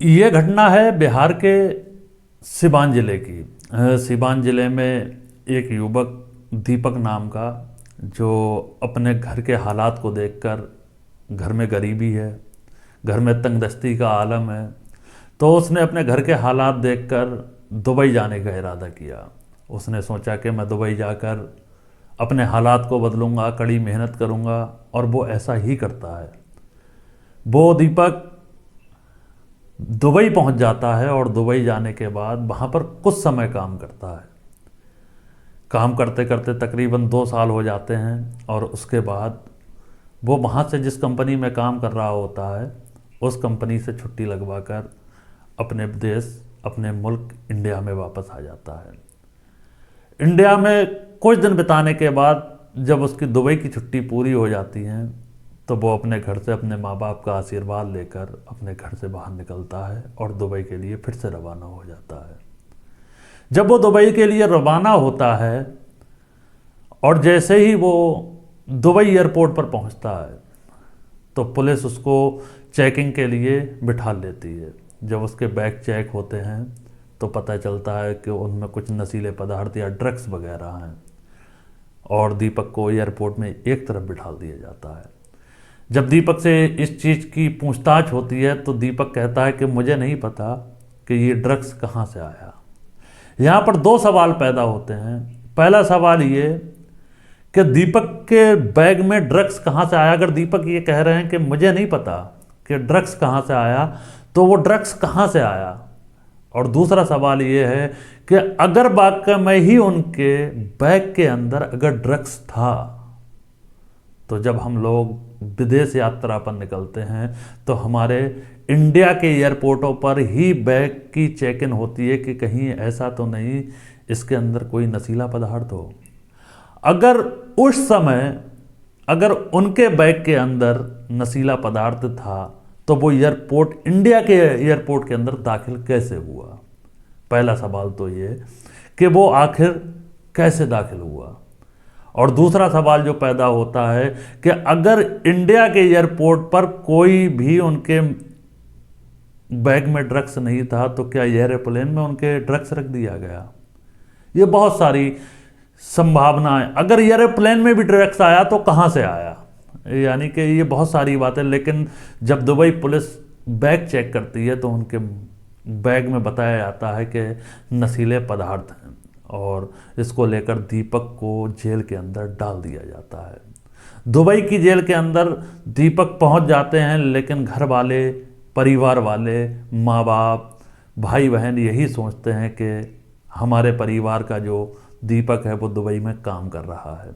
ये घटना है बिहार के सिवान जिले की। सिवान जिले में एक युवक दीपक नाम का, जो अपने घर के हालात को देखकर, घर में गरीबी है, घर में तंगदस्ती का आलम है, तो उसने अपने घर के हालात देखकर दुबई जाने का इरादा किया। उसने सोचा कि मैं दुबई जाकर अपने हालात को बदलूंगा, कड़ी मेहनत करूंगा, और वो ऐसा ही करता है। वो दीपक दुबई पहुंच जाता है और दुबई जाने के बाद वहाँ पर कुछ समय काम करता है। काम करते करते तकरीबन 2 साल हो जाते हैं, और उसके बाद वो वहाँ से जिस कंपनी में काम कर रहा होता है उस कंपनी से छुट्टी लगवा कर अपने देश, अपने मुल्क इंडिया में वापस आ जाता है। इंडिया में कुछ दिन बिताने के बाद जब उसकी दुबई की छुट्टी पूरी हो जाती है, तो वो अपने घर से अपने माँ बाप का आशीर्वाद लेकर अपने घर से बाहर निकलता है और दुबई के लिए फिर से रवाना हो जाता है। जब वो दुबई के लिए रवाना होता है और जैसे ही वो दुबई एयरपोर्ट पर पहुंचता है, तो पुलिस उसको चेकिंग के लिए बिठा लेती है। जब उसके बैग चेक होते हैं तो पता चलता है कि उनमें कुछ नशीले पदार्थ या ड्रग्स वगैरह हैं, और दीपक को एयरपोर्ट में एक तरफ बिठा दिया जाता है। जब दीपक से इस चीज़ की पूछताछ होती है तो दीपक कहता है कि मुझे नहीं पता कि ये ड्रग्स कहाँ से आया। यहाँ पर 2 सवाल पैदा होते हैं। पहला सवाल ये कि दीपक के बैग में ड्रग्स कहाँ से आया। अगर दीपक ये कह रहे हैं कि मुझे नहीं पता कि ड्रग्स कहाँ से आया, तो वो ड्रग्स कहाँ से आया। और दूसरा सवाल ये है कि अगर वाकई में ही उनके बैग के अंदर अगर ड्रग्स था, तो जब हम लोग विदेश यात्रा पर निकलते हैं तो हमारे इंडिया के एयरपोर्टों पर ही बैग की चेक इन होती है कि कहीं ऐसा तो नहीं इसके अंदर कोई नशीला पदार्थ हो। अगर उस समय अगर उनके बैग के अंदर नशीला पदार्थ था, तो वो एयरपोर्ट, इंडिया के एयरपोर्ट के अंदर दाखिल कैसे हुआ। पहला सवाल तो ये कि वो आखिर कैसे दाखिल हुआ। और दूसरा सवाल जो पैदा होता है कि अगर इंडिया के एयरपोर्ट पर कोई भी उनके बैग में ड्रग्स नहीं था, तो क्या एयरप्लेन में उनके ड्रग्स रख दिया गया। ये बहुत सारी संभावनाएं। अगर एयरप्लेन में भी ड्रग्स आया तो कहाँ से आया, यानी कि ये बहुत सारी बातें। लेकिन जब दुबई पुलिस बैग चेक करती है तो उनके बैग में बताया जाता है कि नशीले पदार्थ हैं, और इसको लेकर दीपक को जेल के अंदर डाल दिया जाता है। दुबई की जेल के अंदर दीपक पहुंच जाते हैं, लेकिन घर वाले, परिवार वाले, माँ बाप, भाई बहन यही सोचते हैं कि हमारे परिवार का जो दीपक है वो दुबई में काम कर रहा है।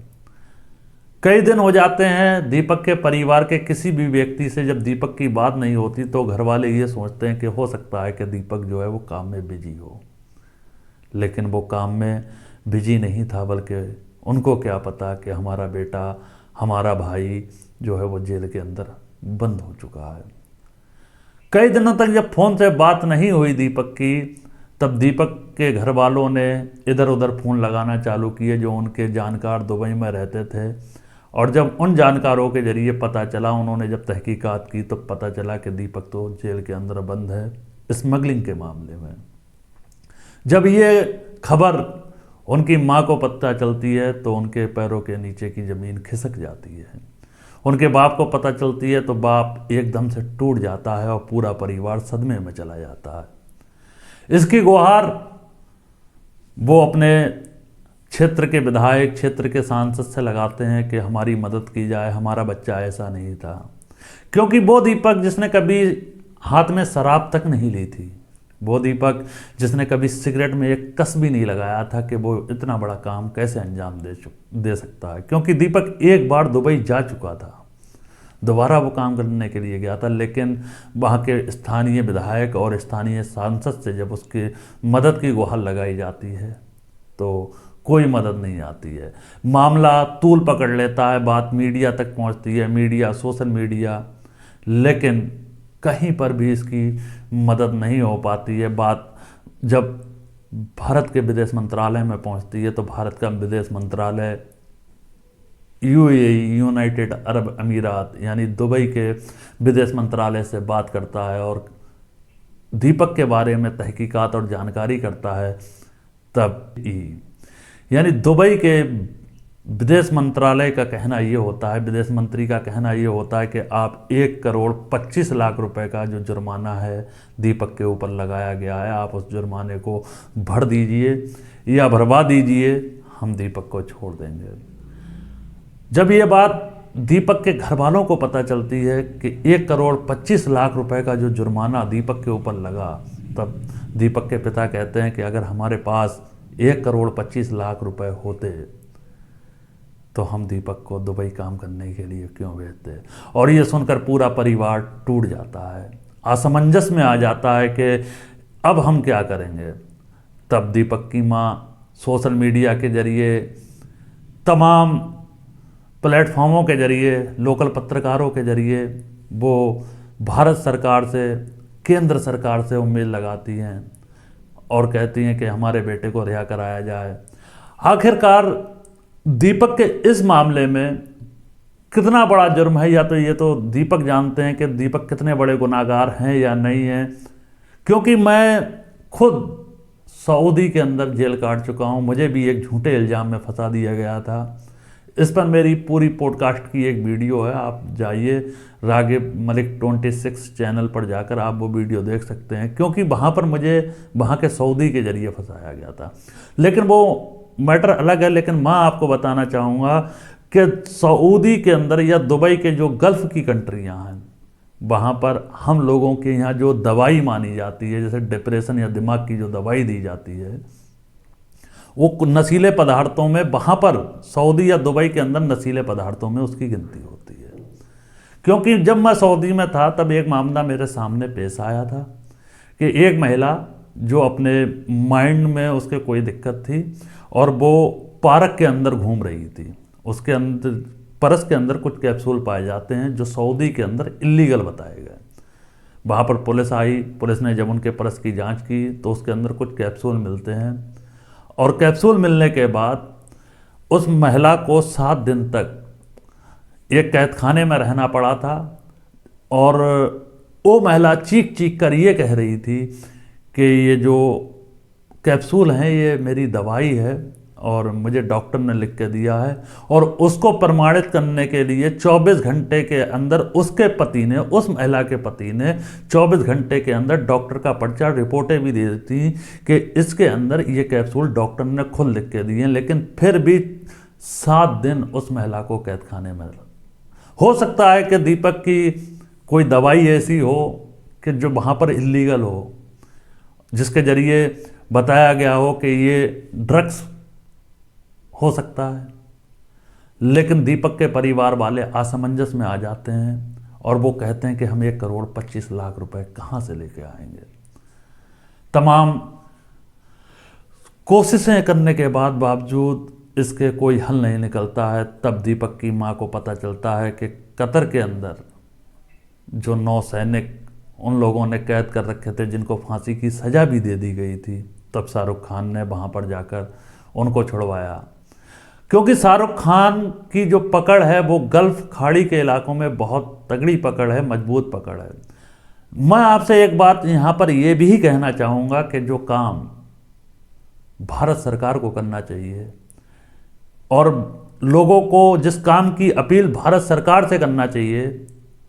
कई दिन हो जाते हैं, दीपक के परिवार के किसी भी व्यक्ति से जब दीपक की बात नहीं होती, तो घर वाले ये सोचते हैं कि हो सकता है कि दीपक जो है वो काम में बिजी हो। लेकिन वो काम में बिजी नहीं था, बल्कि उनको क्या पता कि हमारा बेटा, हमारा भाई जो है वो जेल के अंदर बंद हो चुका है। कई दिनों तक जब फ़ोन से बात नहीं हुई दीपक की, तब दीपक के घर वालों ने इधर उधर फ़ोन लगाना चालू किए जो उनके जानकार दुबई में रहते थे। और जब उन जानकारों के जरिए पता चला, उन्होंने जब तहकीकात की, तो पता चला कि दीपक तो जेल के अंदर बंद है स्मगलिंग के मामले में। जब ये खबर उनकी माँ को पता चलती है तो उनके पैरों के नीचे की ज़मीन खिसक जाती है। उनके बाप को पता चलती है तो बाप एकदम से टूट जाता है और पूरा परिवार सदमे में चला जाता है। इसकी गुहार वो अपने क्षेत्र के विधायक, क्षेत्र के सांसद से लगाते हैं कि हमारी मदद की जाए, हमारा बच्चा ऐसा नहीं था। क्योंकि वो दीपक जिसने कभी हाथ में शराब तक नहीं ली थी, वो दीपक जिसने कभी सिगरेट में एक कस भी नहीं लगाया था, कि वो इतना बड़ा काम कैसे अंजाम दे सकता है। क्योंकि दीपक एक बार दुबई जा चुका था, दोबारा वो काम करने के लिए गया था, लेकिन वहाँ के स्थानीय विधायक और स्थानीय सांसद से जब उसकी मदद की गुहार लगाई जाती है तो कोई मदद नहीं आती है। मामला तूल पकड़ लेता है, बात मीडिया तक पहुँचती है, मीडिया, सोशल मीडिया, लेकिन कहीं पर भी इसकी मदद नहीं हो पाती है। बात जब भारत के विदेश मंत्रालय में पहुंचती है तो भारत का विदेश मंत्रालय यूएई, यूनाइटेड अरब अमीरात, यानी दुबई के विदेश मंत्रालय से बात करता है और दीपक के बारे में तहकीकात और जानकारी करता है तब यानी दुबई के विदेश मंत्रालय का कहना ये होता है, विदेश मंत्री का कहना ये होता है कि आप 1,25,00,000 रुपए का जो जुर्माना है दीपक के ऊपर लगाया गया है, आप उस जुर्माने को भर दीजिए या भरवा दीजिए, हम दीपक को छोड़ देंगे। जब ये बात दीपक के घर वालों को पता चलती है कि 1,25,00,000 रुपए का जो जुर्माना दीपक के ऊपर लगा, तब दीपक के पिता कहते हैं कि अगर हमारे पास 1,25,00,000 रुपए होते तो हम दीपक को दुबई काम करने के लिए क्यों भेजते। और ये सुनकर पूरा परिवार टूट जाता है, असमंजस में आ जाता है कि अब हम क्या करेंगे। तब दीपक की माँ सोशल मीडिया के जरिए, तमाम प्लेटफॉर्मों के जरिए, लोकल पत्रकारों के जरिए वो भारत सरकार से, केंद्र सरकार से उम्मीद लगाती हैं और कहती हैं कि हमारे बेटे को रिहा कराया जाए। आखिरकार दीपक के इस मामले में कितना बड़ा जुर्म है, या तो ये तो दीपक जानते हैं कि दीपक कितने बड़े गुनाहगार हैं या नहीं हैं, क्योंकि मैं खुद सऊदी के अंदर जेल काट चुका हूँ। मुझे भी एक झूठे इल्ज़ाम में फंसा दिया गया था। इस पर मेरी पूरी पॉडकास्ट की एक वीडियो है, आप जाइए रागिब मलिक 26 चैनल पर जाकर आप वो वीडियो देख सकते हैं, क्योंकि वहाँ पर मुझे वहाँ के सऊदी के जरिए फंसाया गया था। लेकिन वो मैटर अलग है। लेकिन मैं आपको बताना चाहूँगा कि सऊदी के अंदर या दुबई के जो गल्फ़ की कंट्रियाँ हैं, वहाँ पर हम लोगों के यहाँ जो दवाई मानी जाती है, जैसे डिप्रेशन या दिमाग की जो दवाई दी जाती है, वो नशीले पदार्थों में, वहाँ पर सऊदी या दुबई के अंदर नशीले पदार्थों में उसकी गिनती होती है। क्योंकि जब मैं सऊदी में था तब एक मामला मेरे सामने पेश आया था कि एक महिला जो अपने माइंड में उसके कोई दिक्कत थी और वो पार्क के अंदर घूम रही थी, उसके अंदर परस के अंदर कुछ कैप्सूल पाए जाते हैं जो सऊदी के अंदर इल्लीगल बताए गए। वहाँ पर पुलिस आई, पुलिस ने जब उनके परस की जांच की तो उसके अंदर कुछ कैप्सूल मिलते हैं, और कैप्सूल मिलने के बाद उस महिला को 7 दिन तक एक कैदखाने में रहना पड़ा था। और वो महिला चीख चीख कर ये कह रही थी कि ये जो कैप्सूल हैं ये मेरी दवाई है और मुझे डॉक्टर ने लिख के दिया है। और उसको प्रमाणित करने के लिए 24 घंटे के अंदर उसके पति ने, उस महिला के पति ने 24 घंटे के अंदर डॉक्टर का पर्चा, रिपोर्टें भी दे दी कि इसके अंदर ये कैप्सूल डॉक्टर ने खुद लिख के दिए। लेकिन फिर भी 7 दिन उस महिला को कैदखाने में। हो सकता है कि दीपक की कोई दवाई ऐसी हो कि जो वहाँ पर इल्लीगल हो, जिसके जरिए बताया गया हो कि ये ड्रग्स हो सकता है। लेकिन दीपक के परिवार वाले असमंजस में आ जाते हैं और वो कहते हैं कि हम 1,25,00,000 रुपए कहाँ से लेके आएंगे। तमाम कोशिशें करने के बावजूद इसके कोई हल नहीं निकलता है। तब दीपक की माँ को पता चलता है कि कतर के अंदर जो 9 सैनिक उन लोगों ने कैद कर रखे थे, जिनको फांसी की सज़ा भी दे दी गई थी, तब शाहरुख खान ने वहाँ पर जाकर उनको छुड़वाया। क्योंकि शाहरुख खान की जो पकड़ है वो गल्फ़ खाड़ी के इलाकों में बहुत तगड़ी पकड़ है, मजबूत पकड़ है। मैं आपसे एक बात यहाँ पर यह भी कहना चाहूँगा कि जो काम भारत सरकार को करना चाहिए और लोगों को जिस काम की अपील भारत सरकार से करना चाहिए,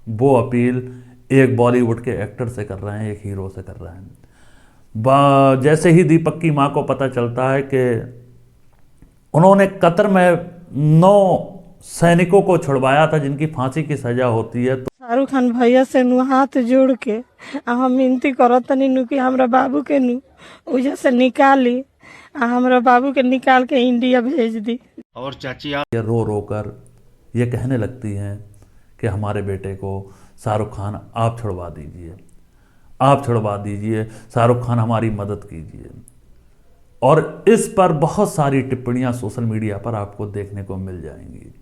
वो अपील एक बॉलीवुड के एक्टर से कर रहे हैं, एक हीरो से कर रहे हैं। जैसे ही दीपक की माँ को पता चलता है कि उन्होंने कतर में 9 सैनिकों को छुड़वाया था जिनकी फांसी की सजा होती है, तो शाहरुख खान भैया से नु हाथ जोड़ के हम विनती करत तनी नु कि हमरा बाबू के नु उजा से निकाली, हमरा बाबू के निकाल के इंडिया भेज दी। और चाची आप ये रो रो कर ये कहने लगती हैं कि हमारे बेटे को शाहरुख खान आप छुड़वा दीजिए, आप छुड़वा दीजिए, शाहरुख खान हमारी मदद कीजिए। और इस पर बहुत सारी टिप्पणियां सोशल मीडिया पर आपको देखने को मिल जाएंगी।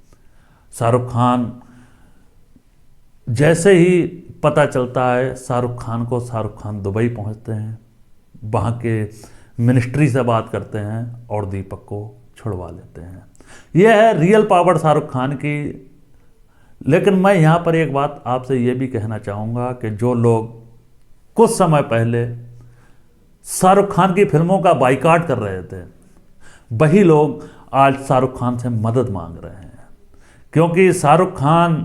शाहरुख खान जैसे ही पता चलता है शाहरुख खान दुबई पहुंचते हैं, वहाँ के मिनिस्ट्री से बात करते हैं और दीपक को छुड़वा लेते हैं। यह है रियल पावर शाहरुख खान की। लेकिन मैं यहाँ पर एक बात आपसे ये भी कहना चाहूँगा कि जो लोग कुछ समय पहले शाहरुख खान की फिल्मों का बाइकआउट कर रहे थे, वही लोग आज शाहरुख खान से मदद मांग रहे हैं। क्योंकि शाहरुख खान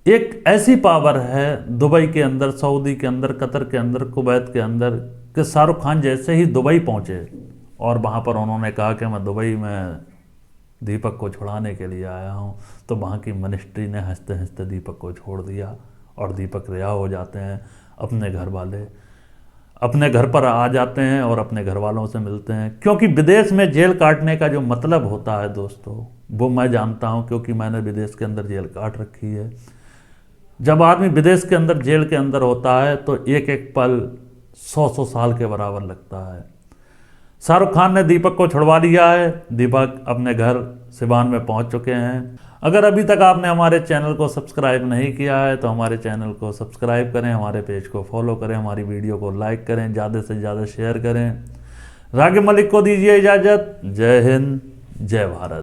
एक ऐसी पावर है दुबई के अंदर, सऊदी के अंदर, कतर के अंदर, कुवैत के अंदर, कि शाहरुख खान जैसे ही दुबई पहुंचे और वहां पर उन्होंने कहा कि मैं दुबई में दीपक को छुड़ाने के लिए आया हूं, तो वहां की मिनिस्ट्री ने हंसते हंसते दीपक को छोड़ दिया और दीपक रिहा हो जाते हैं। अपने घर वाले अपने घर पर आ जाते हैं और अपने घर वालों से मिलते हैं। क्योंकि विदेश में जेल काटने का जो मतलब होता है दोस्तों, वो मैं जानता हूं, क्योंकि मैंने विदेश के अंदर जेल काट रखी है। जब आदमी विदेश के अंदर जेल के अंदर होता है तो एक एक पल 100-100 साल के बराबर लगता है। शाहरुख खान ने दीपक को छुड़वा लिया है। दीपक अपने घर सिवान में पहुंच चुके हैं। अगर अभी तक आपने हमारे चैनल को सब्सक्राइब नहीं किया है तो हमारे चैनल को सब्सक्राइब करें, हमारे पेज को फॉलो करें, हमारी वीडियो को लाइक करें, ज़्यादा से ज़्यादा शेयर करें। रागिब मलिक को दीजिए इजाज़त। जय हिंद, जय भारत।